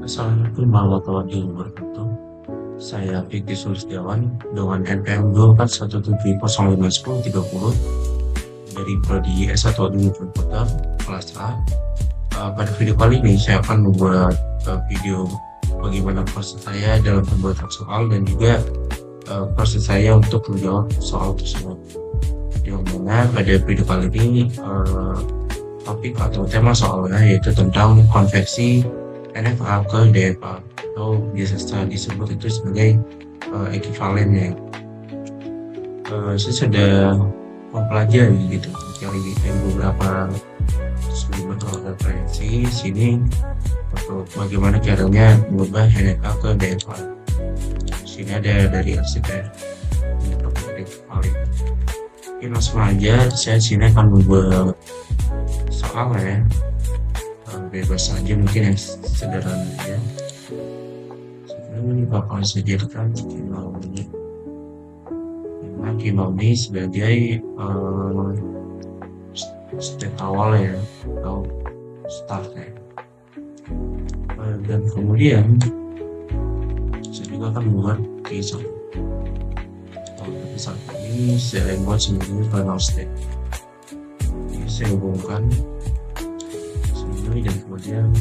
Assalamualaikum warahmatullahi wabarakatuh. Saya Vicky Sulistiawan dengan NPM 241705030 dari Prodi S1 Administrasi Komputer kelas A. Pada video kali ini saya akan membuat video bagaimana proses saya dalam pembuatan soal dan juga proses saya untuk menjawab soal tersebut. Yang mana pada video kali ini topik atau tema soalnya yaitu tentang konversi NFA ke DFA atau biasa disebut itu sebagai ekuivalennya. Saya sudah mempelajari gitu dari beberapa sumber referensi sini untuk bagaimana caranya mengubah NFA ke DFA. Sini ada dari arsitek untuk ekuivalen. Oke, langsung aja saya sini akan membuat soal ya, bebas saja mungkin yang sederhana ya. Ini bakal sediakan Kinau ini. Karena Kinau ini sebagai step awal ya atau start ya. Dan kemudian saya juga akan membuat kisah. Kisah ini saya buat sebagai final step. Ini saya hubungkan dan kemudian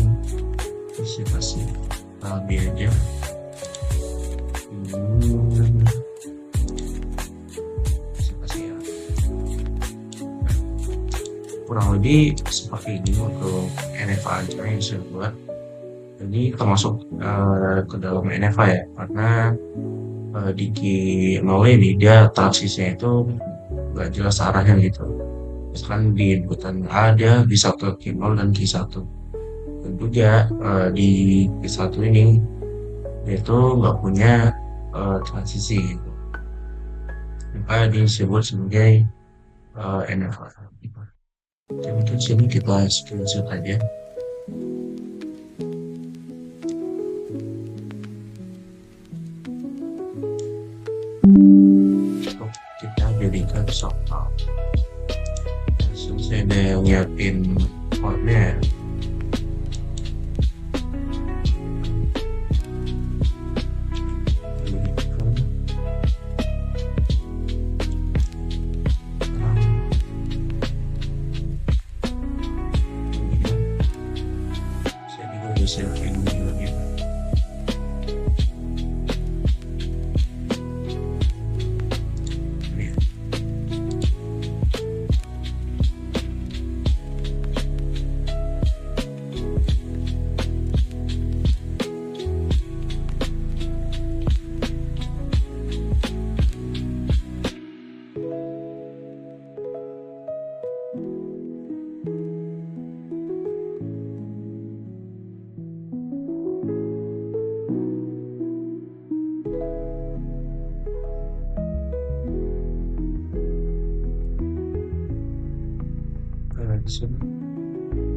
saya kasih lebih aja saya kasih ya kurang lebih seperti ini untuk NFA aja yang saya buat. Ini termasuk ke dalam NFA ya, karena di Q0 ini dia transisinya itu nggak jelas arahnya gitu. Misalkan di inputan A ada Q1 Q0 dan Q1. Dan juga di Q1 ini itu nggak punya transisi gitu. Maka disebut sebagai NFA. Oke, mungkin sini kita screenshot aja. Untuk kita jadikan soal. Saya udah nyiapin formnya. Saya juga udah siapin videonya.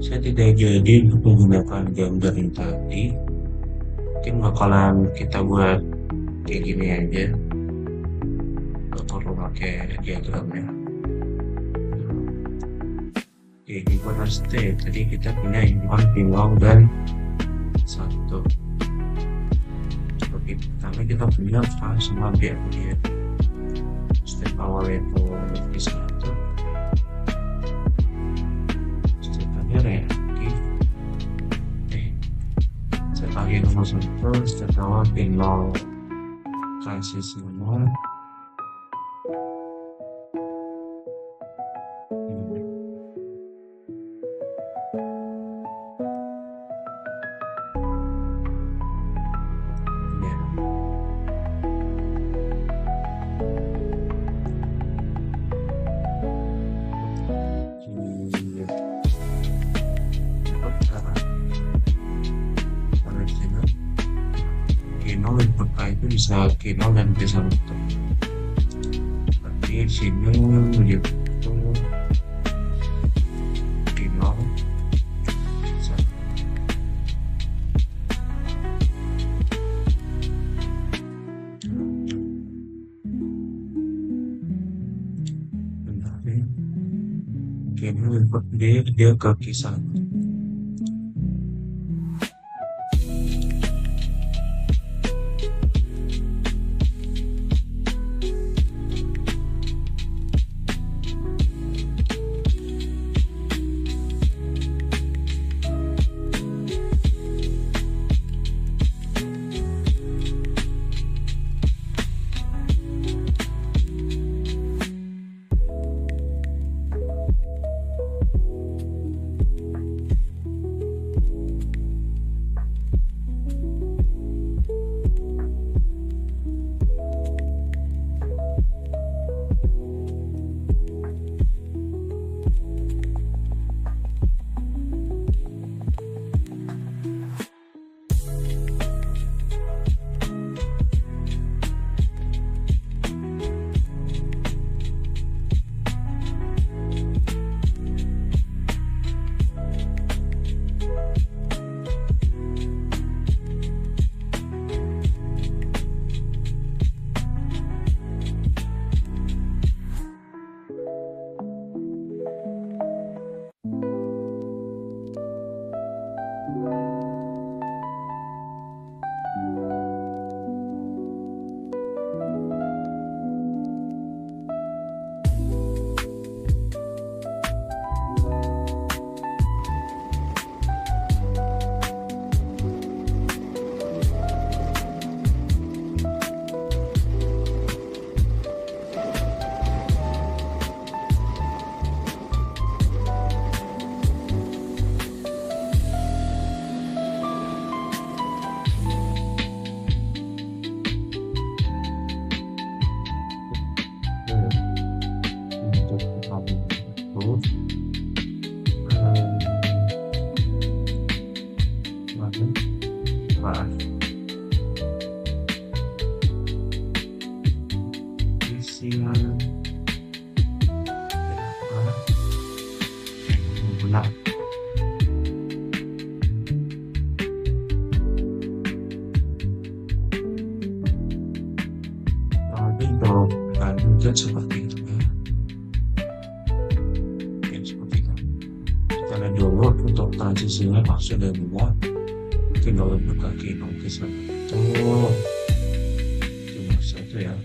Saya tidak jadi untuk menggunakan gambar yang tadi. Mungkin bakalan kita buat kayak gini aja. Gak perlu pakai diagramnya. Oke, di corner state tadi kita punya input, pinlau, dan satu. Oke, pertama kita punya A sama B ya. Step awal itu satu. Reaktif sebagai nomor satu setelah pinlau transisi nomor input A itu bisa Q0 dan Q1. Berarti sini menjadi Q0 1. Bentar ya. Q0 input D dia ke Q1. Untuk topping itu kemarin bahas isian benar. Tapi untuk lanjut seperti itu ya. Oke, seperti itu. Kita lihat dulu untuk transisinya sudah buat. Tinggal buka Keynote kisah itu cuma satu ya.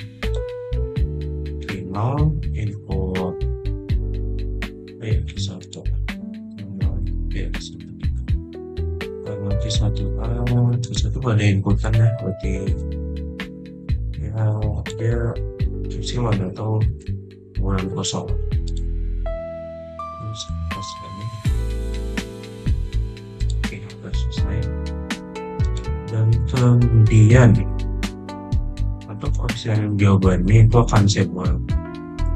Keynote info kisah itu. Kalau kisah itu ada inputan ya, berarti ya dia kecil atau bulan kosong. Terus pas ini, oke, udah selesai. Dan kemudian untuk opsi jawabannya itu akan saya buat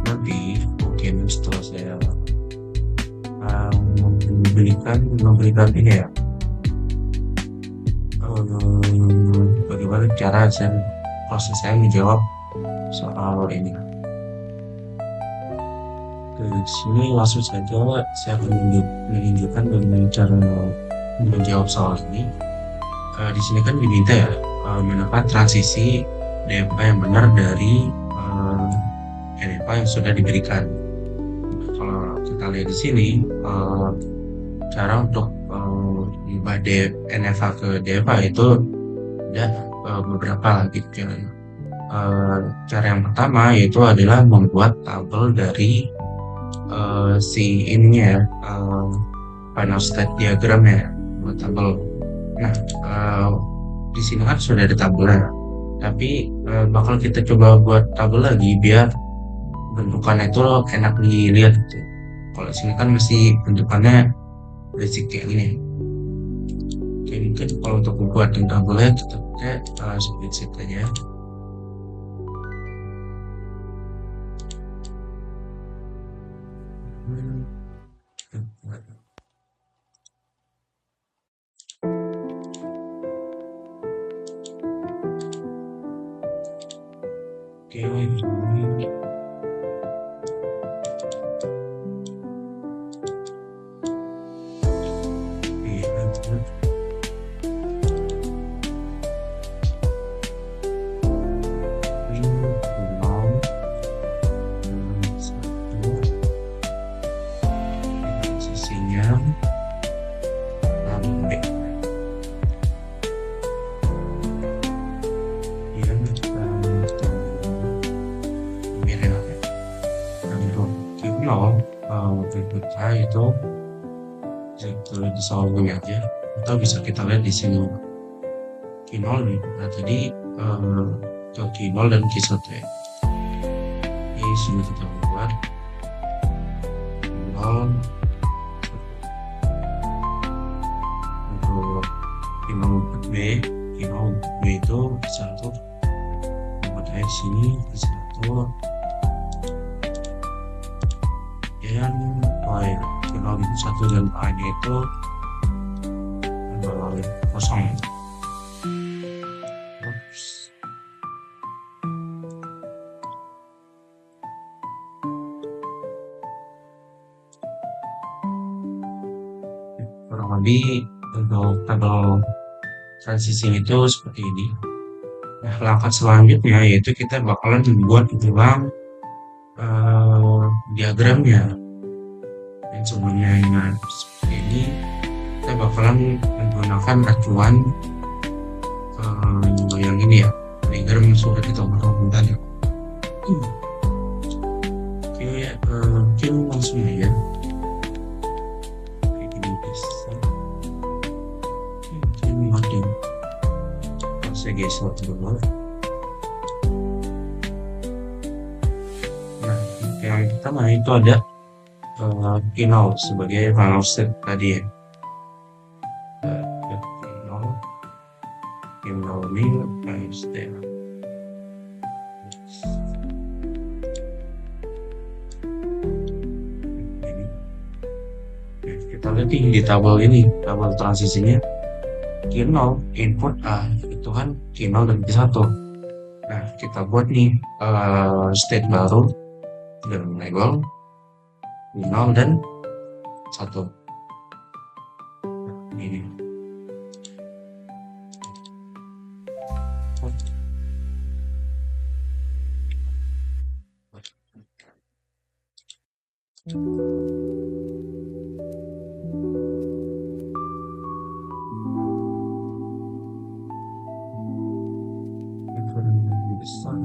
nanti, mungkin setelah saya memberikan ini ya, bagaimana cara proses saya menjawab soal ini. Ke sini langsung saja saya akan menunjukkan bagaimana cara menjawab soal ini. Di sini kan diminta ya menemukan transisi DMK yang benar dari NFA yang sudah diberikan. Kalau kita lihat di sini cara untuk mengubah NFA ke DMA itu ada beberapa gitu. Cara yang pertama yaitu adalah membuat tabel dari si ininya ya, final state diagramnya, buat tabel. Nah, di sini kan sudah ada tabelnya, tapi bakal kita coba buat tabel lagi biar bentukannya itu enak dilihat gitu. Kalau di sini kan masih bentukannya basic kayak gini. Oke, mungkin kalau untuk membuat tabelnya kita pakai spreadsheet aja. Oke, ini sisinya sampai yang mirip untuk Kino berikutnya itu bisa kita disalurkan aja, atau bisa kita lihat di sini Kino nih. Nah tadi ke Kino dan Q1 ya. Ini sini kita buat Kino untuk Kino B. Kino B itu satu buat dari sini satu dan Kino satu dan A-nya itu kosong. Kurang lebih untuk tabel transisi itu seperti ini. Nah, langkah selanjutnya yaitu kita bakalan membuat ulang diagramnya. Dan sebelumnya seperti ini, kita bakalan menggunakan acuan yang ini ya, trigger sudah ditambah tadi. Oke, mungkin langsung ya. Ini bisa. Ini makin. Saya geser dulu. Nah, yang pertama itu ada keynote sebagai final step tadi ya. Keynote ini final step. Kita lihat di tabel ini, tabel transisinya Q0 input A itu kan Q0 dan Q1. Nah, kita buat nih state baru dan label Q0 dan 1. Nah, ini besar.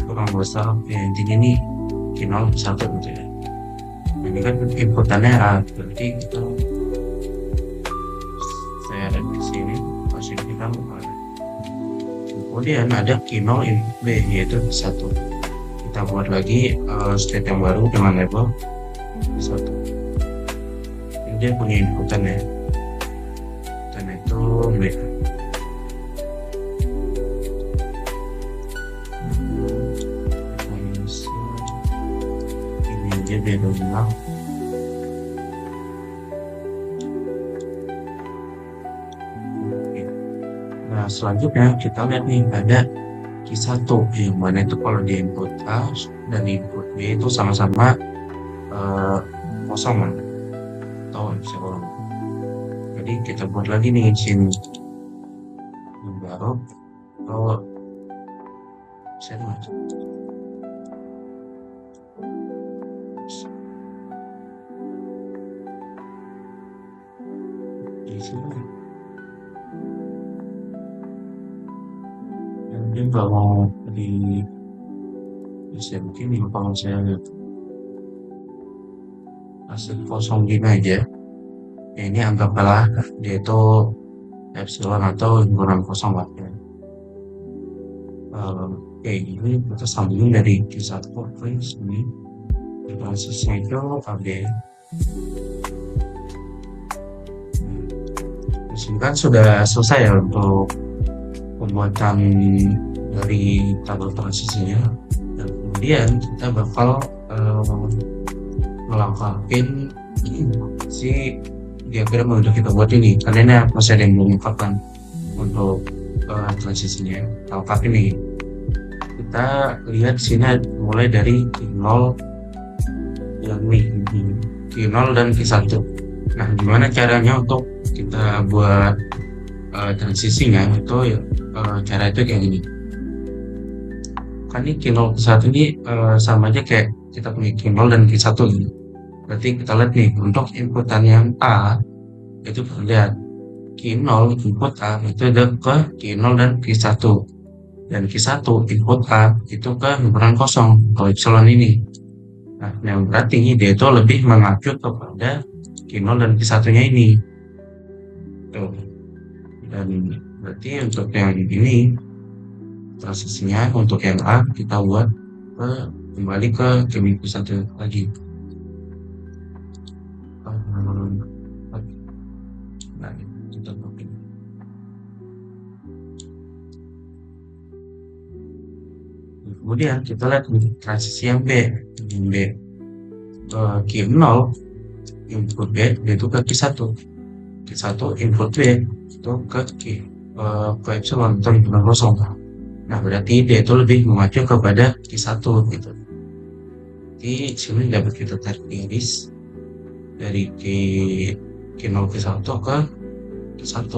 Kurang besar ya, intinya nih Q0 1 gitu ya. Ini kan inputannya A, berarti kita saya ada di sini masih kita kemudian ada Q0 input B yaitu 1. Kita buat lagi state yang baru dengan label 1. Ini dia punya inputannya, dan itu B. Ini dia B dominan. Nah, selanjutnya kita lihat nih ada Q1 yang mana itu kalau di input A dan input B itu sama-sama kosong kan? Atau bisa ulang. Jadi kita buat lagi nih scene yang baru atau set di sini. Mungkin kalau di bisa begini kalau saya lihat hasil kosong gini aja ya, ini anggaplah dia itu epsilon atau himpunan kosong lah ya. Ini kita sambungin dari Q1 ke sini transisinya itu AB. Ini kan sudah selesai ya untuk pembuatan dari tabel transisinya, dan kemudian kita bakal melengkapi si diagram yang udah kita buat ini, karena ini masih ada yang belum lengkapkan untuk transisinya. Lengkap ini kita lihat sini mulai dari Q0 yang ini Q0 dan Q1. Nah, gimana caranya untuk kita buat transisinya itu ya, cara itu kayak gini. Kan ini Q0 Q1 ini sama aja kayak kita punya Q0 dan Q1 gitu. Berarti kita lihat nih untuk inputan yang A itu kita lihat Q0 input A itu ada ke Q0 dan Q1, dan Q1 input A itu ke himpunan kosong atau epsilon ini. Nah, yang berarti dia itu lebih mengacu kepada Q0 dan Q1 nya ini tuh. Dan berarti untuk yang ini transisinya untuk yang A kita buat kembali ke Q1 lagi. Nah, kita pakai. Kemudian kita lihat transisi yang B. Q0 input B itu ke Q1. Q1 input B itu ke epsilon atau himpunan kosong. Nah, berarti dia itu lebih mengacu kepada Q1 gitu. Jadi sini dapat kita tarik garis dari Q0 Q1 ke Q1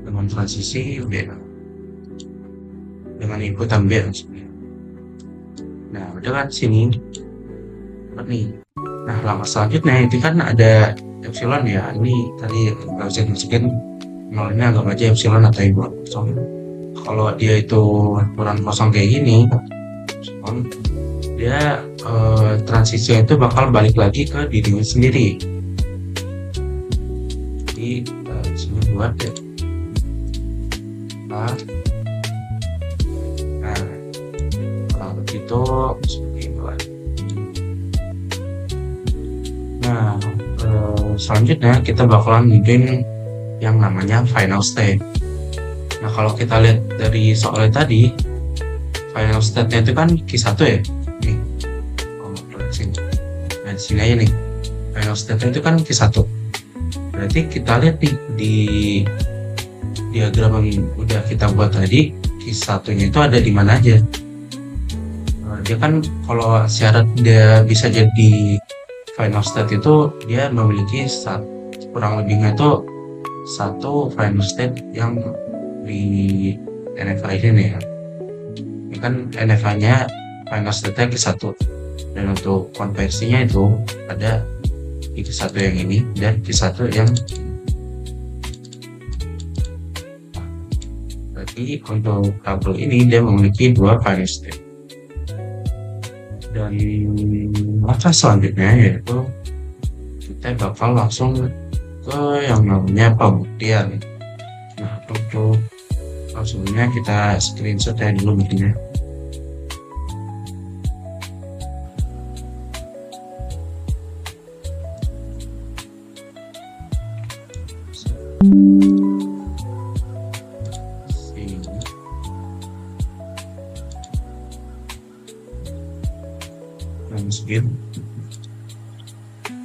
dengan transisi B, dengan ikutan B maksudnya. Nah, udah kan sini nih. Nah, langkah selanjutnya itu kan ada epsilon ya. Ini tadi nggak bisa dimasukin nolnya, anggap aja epsilon atau ibu kosong. Kalau dia itu ukuran kosong kayak gini, dia transisi itu bakal balik lagi ke dirinya sendiri. Jadi sini buat ya. Nah, kalau begitu seperti itu. Nah, selanjutnya kita bakalan bikin yang namanya final state. Nah, kalau kita lihat dari soalnya tadi, final state-nya itu kan Q1 ya. Nih, sini. Nah, di sini aja nih. Final state-nya itu kan Q1. Berarti kita lihat nih di diagram yang udah kita buat tadi, Q1-nya itu ada di mana aja. Dia kan kalau syarat dia bisa jadi final state itu dia memiliki kurang lebihnya itu satu final state yang di NFA ini ya. Ini kan NFA-nya final state-nya Q1, dan untuk konversinya itu ada di Q1 yang ini dan Q1 yang berarti untuk tabel ini dia memiliki dua final state. Dan langkah selanjutnya yaitu kita bakal langsung ke yang namanya pembuktian. Nah, untuk langsungnya kita screenshot ya dulu buktinya.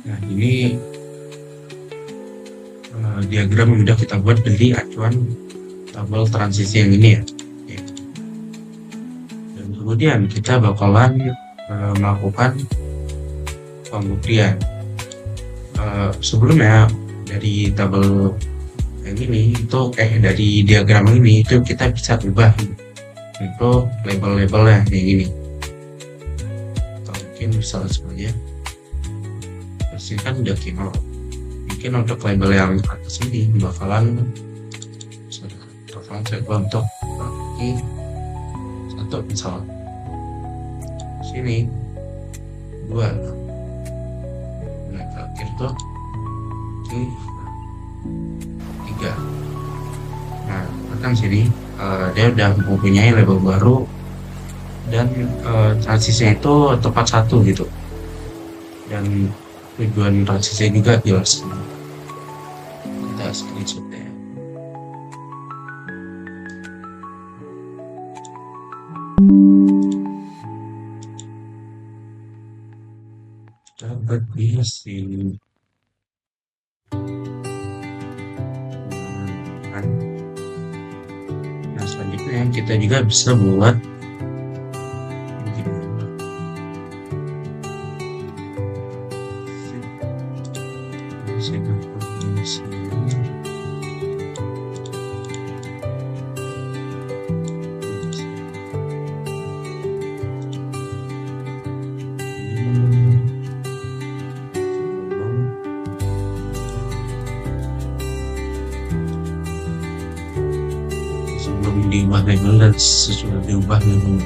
Nah, ini diagram yang sudah kita buat dari acuan tabel transisi yang ini ya. Dan kemudian kita bakalan melakukan pembuktian. Sebelumnya dari tabel yang ini itu dari diagram ini itu kita bisa ubah untuk label-labelnya kayak gini. Mungkin misalnya sebenarnya pasti kan udah Q0, mungkin untuk label yang atas ini bakalan coba untuk Q1 misal sini 2, nah terakhir tuh Q3. Nah kan sini dia udah mempunyai label baru dan transisinya itu tepat satu gitu, dan tujuan transisinya juga jelas. Kita screenshot ya. Dapat sini. Nah, selanjutnya kita juga bisa buat diubah label dan sesudah diubah label.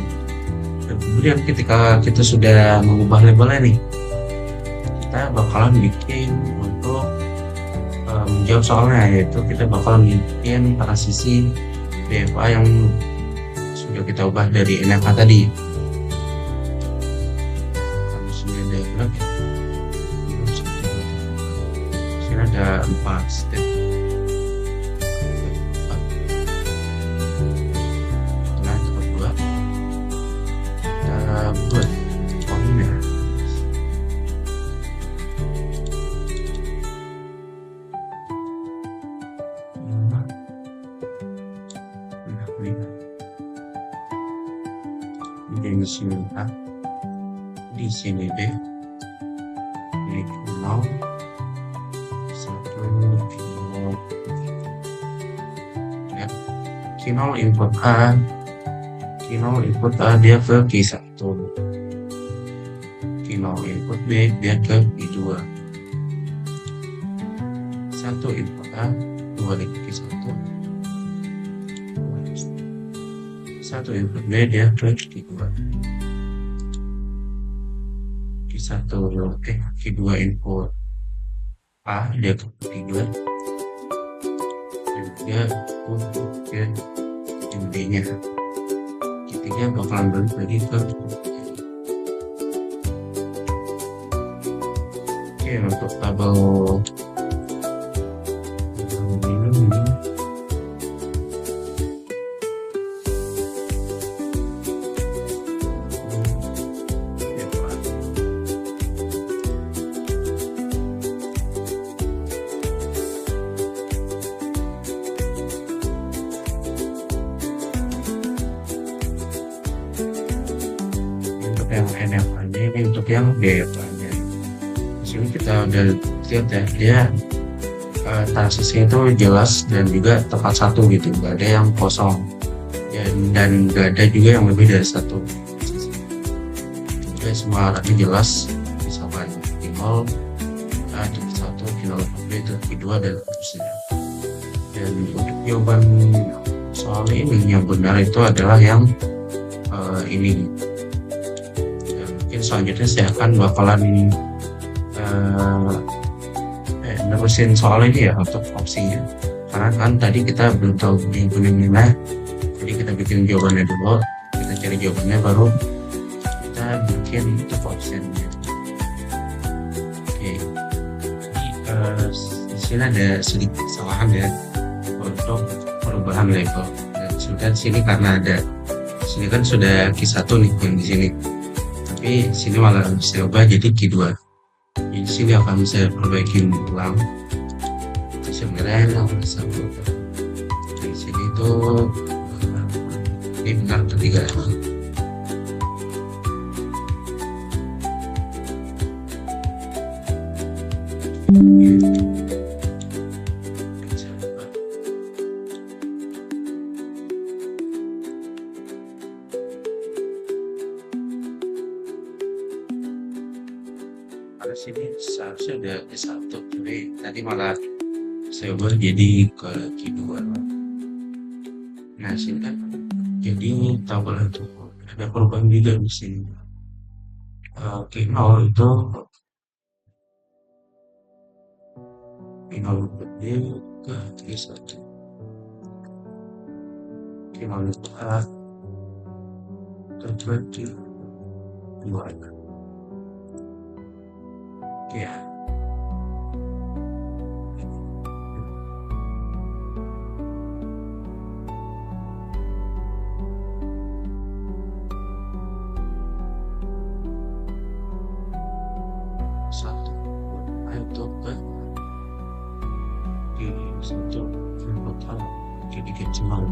Dan kemudian ketika kita sudah mengubah labelnya nih, kita bakalan bikin untuk menjawab soalnya, yaitu kita bakalan bikin transisi DFA yang sudah kita ubah dari NFA tadi. Transisinya diagram sini ada 4 step. Buat poinnya di sini A, di sini B, ini 0 1 Q0 input A, Q0 input A dia ke Q1, Q0 input B dia ke Q2, 1 input A kembali ke Q1, 1 input B dia ke Q2, Q2 input A dia ke Q2, dan dia untuk ke B-nya. Q3 bakalan balik lagi ke Oke, untuk tabel ini ya, Pak. Untuk yang NFA-nya ini untuk yang DFA-nya. Di sini kita udah lihat ya, dia transisinya itu jelas dan juga tepat satu gitu, nggak ada yang kosong dan nggak ada juga yang lebih dari satu. Jadi semua arahnya jelas, misalkan Q0 A itu Q1, Q0 B itu Q2 dan seterusnya. Dan untuk jawaban soal ini yang benar itu adalah yang ini. Dan mungkin selanjutnya saya akan bakalan nerusin soal ini ya untuk opsinya, karena kan tadi kita belum tahu yang mana, jadi kita bikin jawabannya dulu, kita cari jawabannya baru kita bikin untuk opsinya. Oke, di sini ada sedikit kesalahan ya untuk perubahan label. Dan sudah sini karena ada sini kan sudah Q1 nih yang di sini, tapi sini malah saya ubah jadi Q2. Di sini akan saya perbaiki ulang. Sebenarnya yang tersebut di sini itu ini benar ketiga. Pada sini seharusnya ada Q1, tapi tadi malah saya ubah jadi ke Q2. Nah sini kan jadi tabel itu ada perubahan juga di sini. Q0 itu Q0 B ke Q1, Q0 A ke Q2. Oke ya. Satu itu ke Q1 total jadi kecil.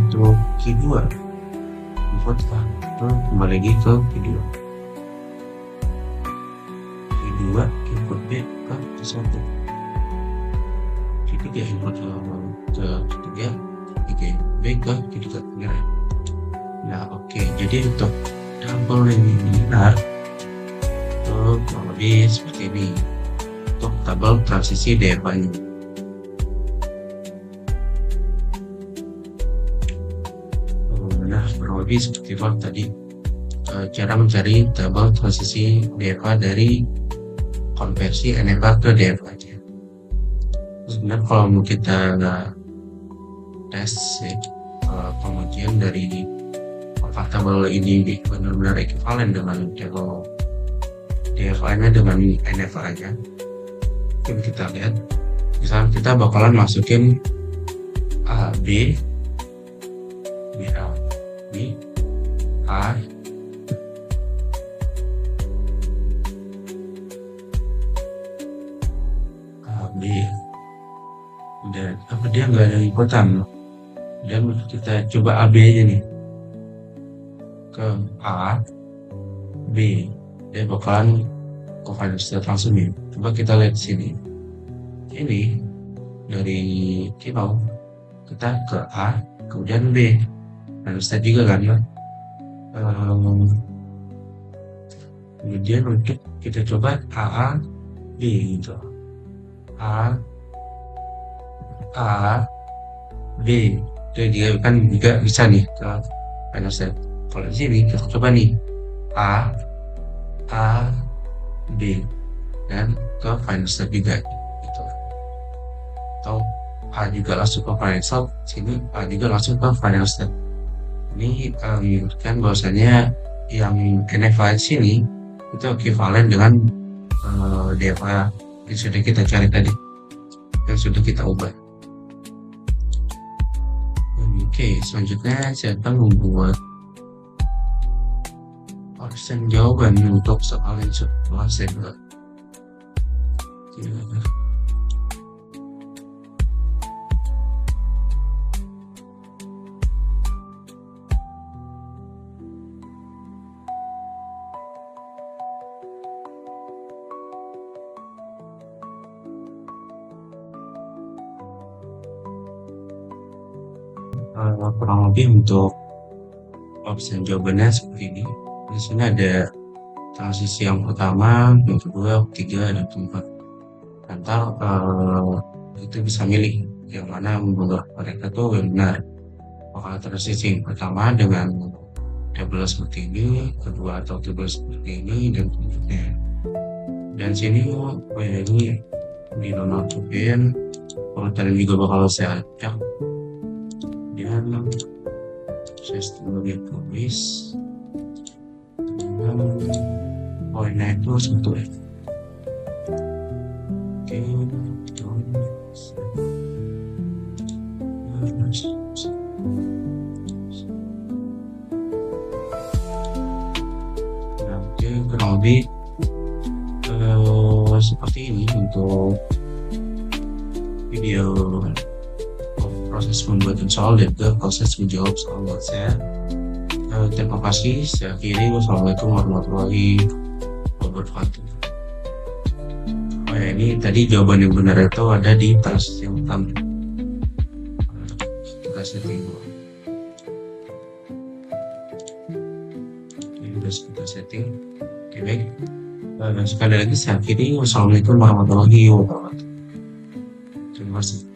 Untuk Q2 input kembali lagi ke Q2, input B ke Q1, Q3 input ke Q3 B ke Q3. Nah oke, jadi untuk tabel ini benar untuk kurang lebih seperti ini untuk tabel transisi DFA-nya. Nah kurang lebih seperti itu tadi cara mencari tabel transisi DFA dari konversi NFA ke DFA aja. Sebenarnya kalau mau kita tes pengujian dari apakah tabel ini benar-benar ekivalen dengan tabel DFA-nya dengan NFA-nya, kita lihat misalnya kita bakalan masukin A, B, A, B, A, B, dan apa dia nggak ada ikutan, dan kita coba AB aja nih, ke A, B, dia bakalan ke final state langsung nih. Coba kita lihat sini, ini dari Kino kita ke A, kemudian B, final state juga kan ya. Kemudian untuk kita coba A, B gitu, A, B, itu dia kan juga bisa nih ke final state. Kalau di sini kita coba nih A, B, dan ke final state juga gitu. Atau A juga langsung ke final state, sini A juga langsung ke final state. Ini kan bahwasanya yang NFA sini itu ekivalen dengan DFA yang sudah kita cari tadi, yang sudah kita ubah. Oke, selanjutnya saya akan membuat option jawaban untuk soal yang setelah saya buat. Kurang lebih untuk option jawabannya seperti ini. Di sini ada transisi yang pertama, yang kedua, ketiga, dan keempat. Nanti itu bisa milih yang mana menurut mereka tuh yang benar. Apakah transisi pertama dengan tabel seperti ini, kedua atau tabel seperti ini, dan selanjutnya. Dan sini ini dinonaktifin, urutan juga bakal saya acak. Dan saya setelah tulis dengan poinnya itu sebetulnya. Oke, kurang lebih seperti ini untuk video proses membuat soal dan juga proses menjawab soal buat saya. Terima kasih. Saya akhiri. Wassalamualaikum warahmatullahi wabarakatuh. Oh ya, ini tadi jawaban yang benar itu ada di tas yang pertama. Kita setting dulu. Ini udah kita setting. Oke, baik. Sekali lagi saya akhiri. Wassalamualaikum warahmatullahi wabarakatuh. Terima kasih.